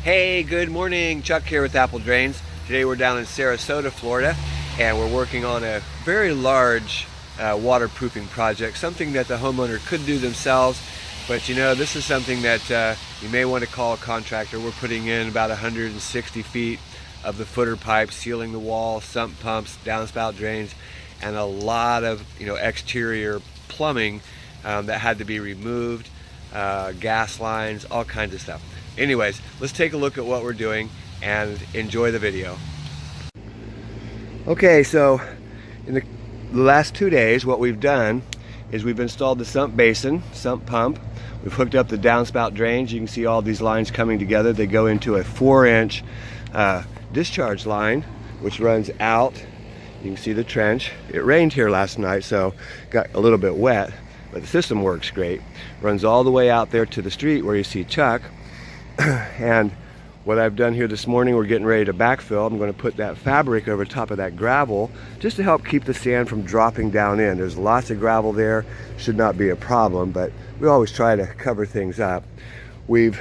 Hey, good morning. Chuck here with Apple Drains. Today we're down in Sarasota, Florida, and we're working on a very large waterproofing project, something that the homeowner could do themselves, but you know, this is something that you may want to call a contractor. We're putting in about 160 feet of the footer pipe, sealing the wall, sump pumps, downspout drains, and a lot of exterior plumbing that had to be removed, gas lines, all kinds of stuff. Anyways, let's take a look at what we're doing and enjoy the video. Okay, so in the last 2 days, what we've done is we've installed the sump basin, sump pump. We've hooked up the downspout drains. You can see all these lines coming together. They go into a 4-inch discharge line, which runs out. You can see the trench. It rained here last night, so got a little bit wet, but the system works great. Runs all the way out there to the street where you see Chuck. And what I've done here this morning, we're getting ready to backfill. I'm going to put that fabric over top of that gravel just to help keep the sand from dropping down in. There's lots of gravel there, should not be a problem, but we always try to cover things up. We've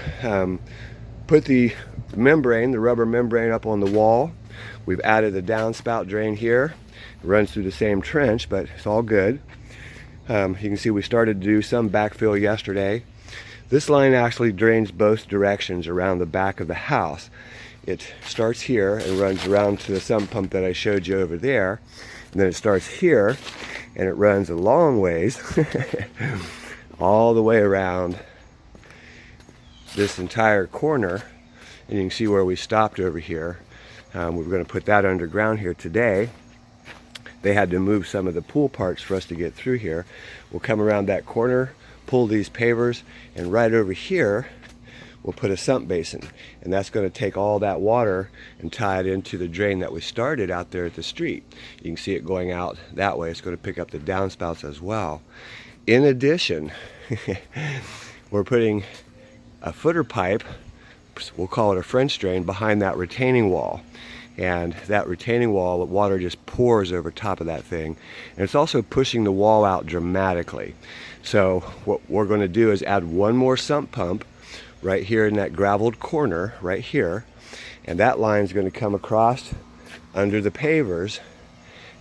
put the membrane, the rubber membrane, up on the wall. We've added the downspout drain here. It runs through the same trench, but it's all good. You can see we started to do some backfill yesterday. This line actually drains both directions around the back of the house. It starts here and runs around to the sump pump that I showed you over there. And then it starts here and it runs a long ways all the way around this entire corner. And you can see where we stopped over here. We're going to put that underground here today. They had to move some of the pool parts for us to get through here. We'll come around that corner, pull these pavers, and right over here we'll put a sump basin, and that's going to take all that water and tie it into the drain that we started out there at the street. You can see it going out that way. It's going to pick up the downspouts as well. In addition, we're putting a footer pipe, we'll call it a French drain, behind that retaining wall. And that retaining wall, the water just pours over top of that thing. And it's also pushing the wall out dramatically. So what we're going to do is add one more sump pump right here in that graveled corner, right here. And that line is going to come across under the pavers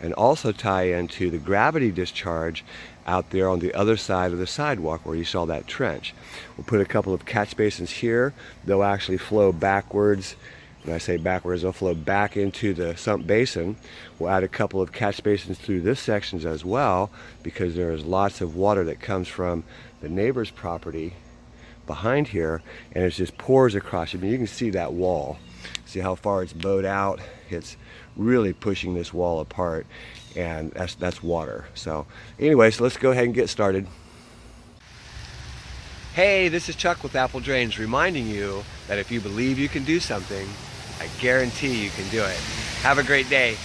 and also tie into the gravity discharge out there on the other side of the sidewalk where you saw that trench. We'll put a couple of catch basins here. They'll actually flow backwards. When I say backwards, they'll flow back into the sump basin. We'll add a couple of catch basins through this section as well, because there is lots of water that comes from the neighbor's property behind here, and it just pours across. I mean, you can see that wall. See how far it's bowed out? It's really pushing this wall apart, and that's water. So anyway, so let's go ahead and get started. Hey, this is Chuck with Apple Drains, reminding you that if you believe you can do something, I guarantee you can do it. Have a great day.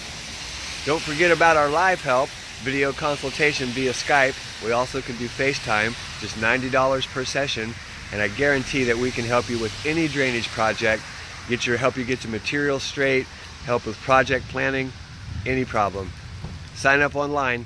Don't forget about our live help, video consultation via Skype. We also can do FaceTime, just $90 per session, and I guarantee that we can help you with any drainage project, help you get your materials straight, help with project planning, any problem. Sign up online.